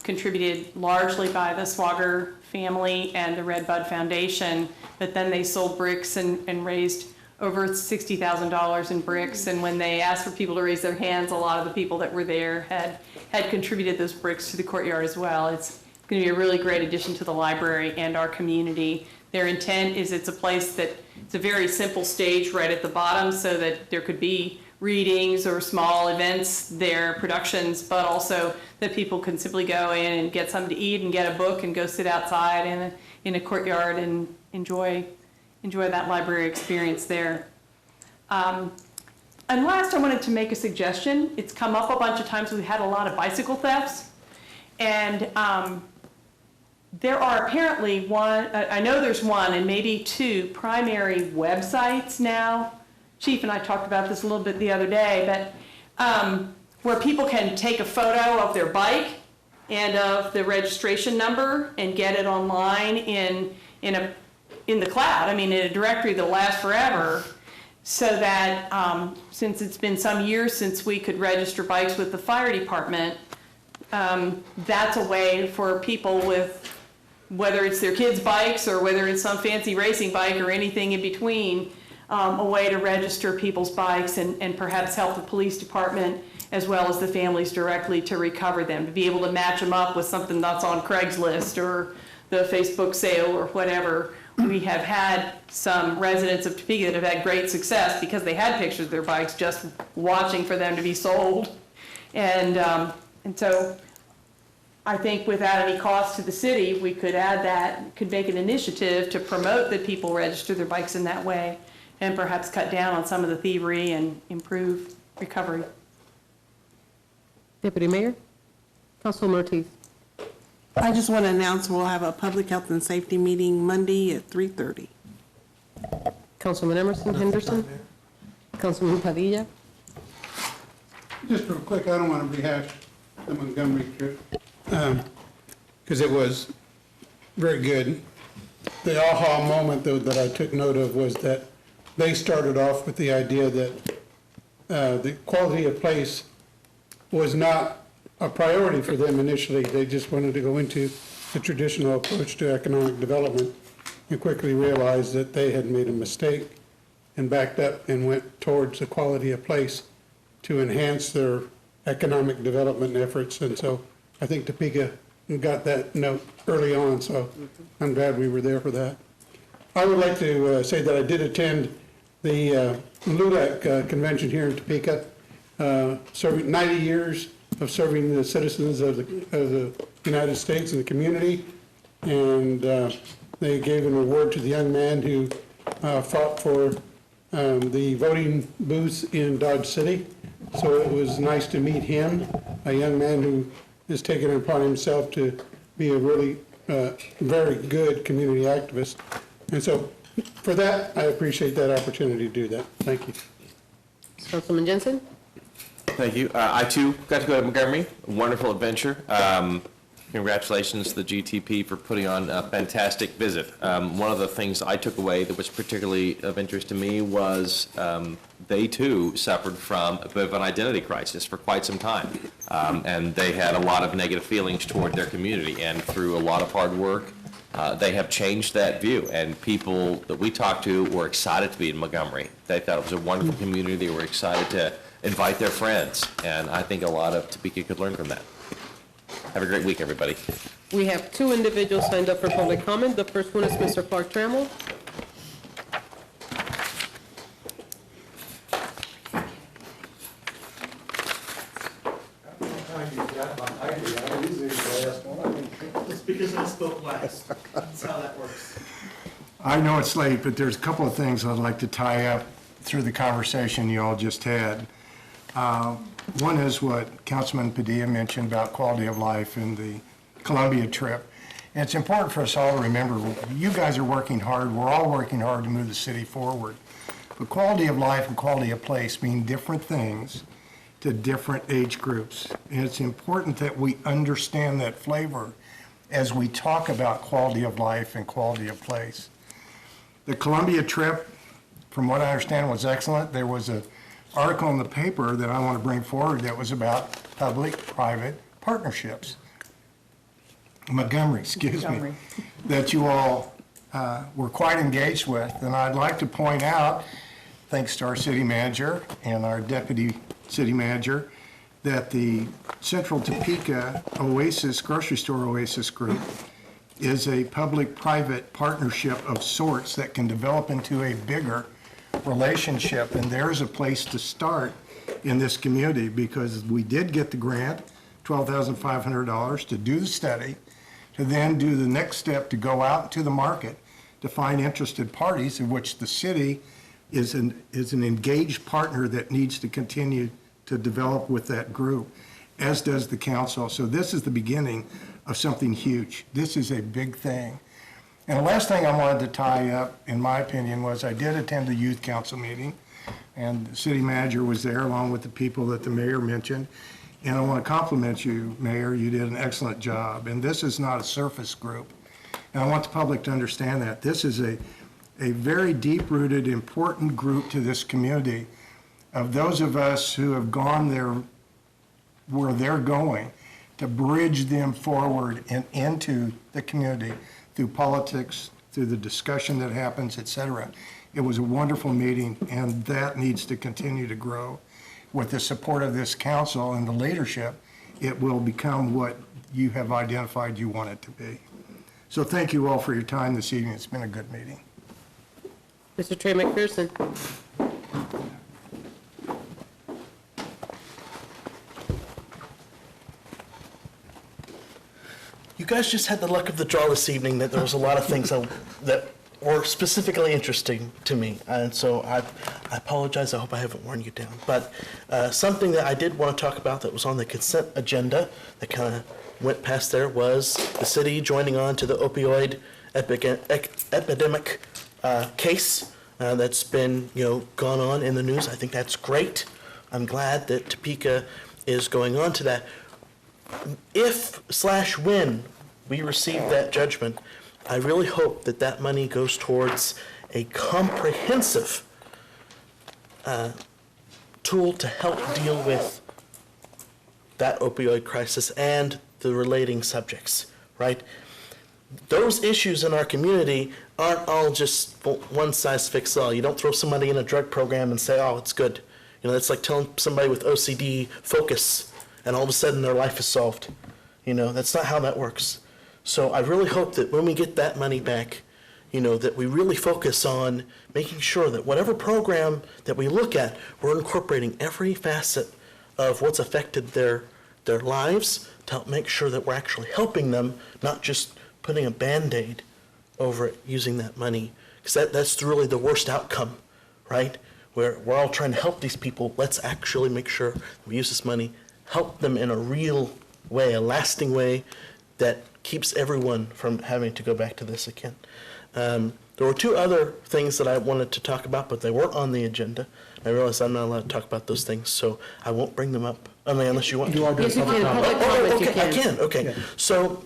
contributed largely by the Swagger family and the Red Bud Foundation, but then they sold bricks and raised over $60,000 in bricks, and when they asked for people to raise their hands, a lot of the people that were there had contributed those bricks to the courtyard as well. It's going to be a really great addition to the library and our community. Their intent is it's a place that, it's a very simple stage right at the bottom so that there could be readings or small events there, productions, but also that people can simply go in and get something to eat and get a book and go sit outside in a courtyard and enjoy that library experience there. I And last, I wanted to make a suggestion. It's come up a bunch of times. We've had a lot of bicycle thefts. And there are apparently I know there's one and maybe two primary websites now. Chief and I talked about this a little bit the other day, but where people can take a photo of their bike and of the registration number and get it online in the cloud. I mean, in a directory that'll last forever, so that since it's been some years since we could register bikes with the fire department, that's a way for people with, whether it's their kids' bikes or whether it's some fancy racing bike or anything in between, a way to register people's bikes and perhaps help the police department as well as the families directly to recover them, to be able to match them up with something that's on Craigslist or the Facebook sale or whatever. We have had some residents of Topeka that have had great success because they had pictures of their bikes just watching for them to be sold. And so I think without any cost to the city, we could add that, could make an initiative to promote that people register their bikes in that way and perhaps cut down on some of the thievery and improve recovery. Deputy Mayor? Councilwoman Ortiz? I just want to announce we'll have a public health and safety meeting Monday at 3:30. Councilman Emerson Henderson? Councilman Padilla? Just real quick, I don't want to rehash the Montgomery trip, because it was very good. The aha moment, though, that I took note of was that they started off with the idea that the quality of place was not a priority for them initially. They just wanted to go into the traditional approach to economic development and quickly realized that they had made a mistake and backed up and went towards the quality of place to enhance their economic development efforts. And so I think Topeka got that note early on, so I'm glad we were there for that. I would like to say that I did attend the LULAC convention here in Topeka, serving 90 years of serving the citizens of the United States and the community. And they gave an award to the young man who fought for the voting booths in Dodge City. So it was nice to meet him, a young man who has taken it upon himself to be a really very good community activist. And so for that, I appreciate that opportunity to do that. Thank you. Councilman Jensen? Thank you. I too got to go to Montgomery, a wonderful adventure. Congratulations to the GTP for putting on a fantastic visit. One of the things I took away that was particularly of interest to me was they too suffered from a bit of an identity crisis for quite some time. And they had a lot of negative feelings toward their community, and through a lot of hard work, they have changed that view, and people that we talked to were excited to be in Montgomery. They thought it was a wonderful community. They were excited to invite their friends, and I think a lot of Topeka could learn from that. Have a great week, everybody. We have two individuals signed up for public comment. The first one is Mr. Clark Trammell. It's because I spoke last. That's how that works. I know it's late, but there's a couple of things I'd like to tie up through the conversation you all just had. One is what Councilman Padilla mentioned about quality of life and the Columbia trip. And it's important for us all to remember, you guys are working hard, we're all working hard to move the city forward. But quality of life and quality of place mean different things to different age groups. And it's important that we understand that flavor as we talk about quality of life and quality of place. The Columbia trip, from what I understand, was excellent. There was an article in the paper that I want to bring forward that was about public-private partnerships. Montgomery, excuse me, that you all were quite engaged with. And I'd like to point out, thanks to our city manager and our deputy city manager, that the Central Topeka Oasis, grocery store Oasis group, is a public-private partnership of sorts that can develop into a bigger relationship. And there's a place to start in this community, because we did get the grant, $12,500, to do the study, to then do the next step to go out to the market to find interested parties, in which the city is an engaged partner that needs to continue to develop with that group, as does the council. So this is the beginning of something huge. This is a big thing. And the last thing I wanted to tie up, in my opinion, was I did attend the youth council meeting, and the city manager was there along with the people that the mayor mentioned. And I want to compliment you, Mayor. You did an excellent job. And this is not a surface group. And I want the public to understand that. This is a very deep-rooted, important group to this community of those of us who have gone there where they're going, to bridge them forward and into the community through politics, through the discussion that happens, et cetera. It was a wonderful meeting, and that needs to continue to grow. With the support of this council and the leadership, it will become what you have identified you want it to be. So thank you all for your time this evening. It's been a good meeting. Mr. Trey McPherson. You guys just had the luck of the draw this evening that there was a lot of things that were specifically interesting to me. And so I apologize. I hope I haven't worn you down. But something that I did want to talk about that was on the consent agenda that kind of went past there was the city joining on to the opioid epidemic case that's been, gone on in the news. I think that's great. I'm glad that Topeka is going on to that. If/when we receive that judgment, I really hope that that money goes towards a comprehensive tool to help deal with that opioid crisis and the relating subjects, right? Those issues in our community aren't all just one size fits all. You don't throw somebody in a drug program and say, oh, it's good. That's like telling somebody with OCD, focus, and all of a sudden their life is solved. That's not how that works. So I really hope that when we get that money back, that we really focus on making sure that whatever program that we look at, we're incorporating every facet of what's affected their lives to help make sure that we're actually helping them, not just putting a Band-Aid over it using that money. Because that's really the worst outcome, right? Where we're all trying to help these people. Let's actually make sure that we use this money, help them in a real way, a lasting way that keeps everyone from having to go back to this again. There were two other things that I wanted to talk about, but they weren't on the agenda. I realize I'm not allowed to talk about those things, so I won't bring them up, unless you want to. Yes, you can. Public comment, you I can, okay. Yeah. So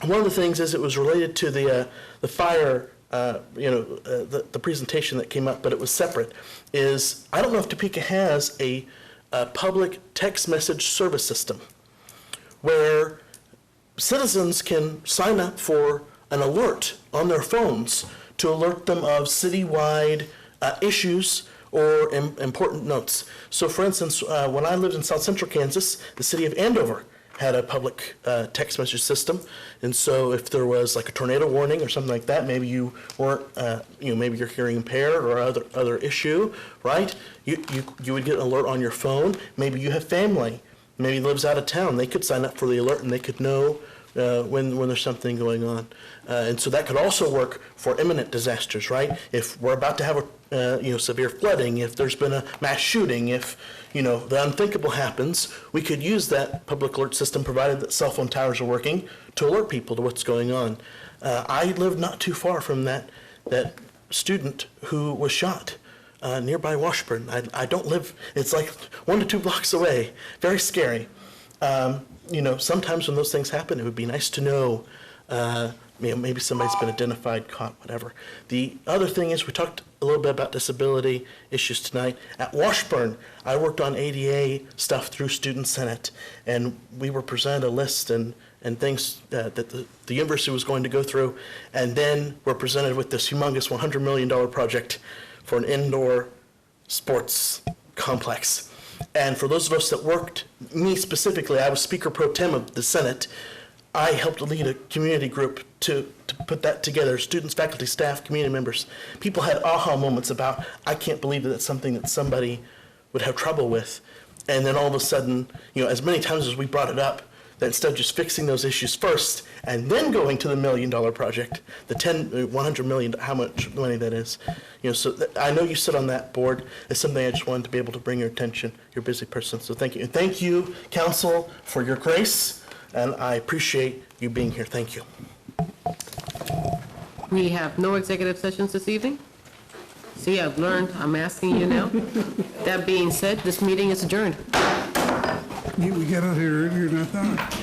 one of the things is it was related to the fire, the presentation that came up, but it was separate, is I don't know if Topeka has a public text message service system where citizens can sign up for an alert on their phones to alert them of citywide issues or important notes. So for instance, when I lived in South Central Kansas, the city of Andover had a public text message system. And so if there was like a tornado warning or something like that, maybe you weren't, maybe you're hearing impaired or other issue, right? You would get an alert on your phone. Maybe you have family, maybe lives out of town. They could sign up for the alert and they could know when there's something going on. And so that could also work for imminent disasters, right? If we're about to have severe flooding, if there's been a mass shooting, if, the unthinkable happens, we could use that public alert system, provided that cell phone towers are working, to alert people to what's going on. I live not too far from that student who was shot nearby Washburn. I don't live, it's like 1 to 2 blocks away. Very scary. Sometimes when those things happen, it would be nice to know, maybe somebody's been identified, caught, whatever. The other thing is, we talked a little bit about disability issues tonight. At Washburn, I worked on ADA stuff through Student Senate, and we were presented a list and things that the university was going to go through, and then we're presented with this humongous $100 million project for an indoor sports complex. And for those of us that worked, me specifically, I was Speaker Pro Tem of the Senate. I helped lead a community group to put that together, students, faculty, staff, community members. People had aha moments about, I can't believe that that's something that somebody would have trouble with. And then all of a sudden, as many times as we brought it up, that instead of just fixing those issues first and then going to the $1 million project, the 100 million, how much money that is. So I know you sit on that board. It's something I just wanted to be able to bring your attention. You're a busy person, so thank you. And thank you, council, for your grace, and I appreciate you being here. Thank you. We have no executive sessions this evening. See, I've learned, I'm asking you now. That being said, this meeting is adjourned. We got out here earlier than I thought.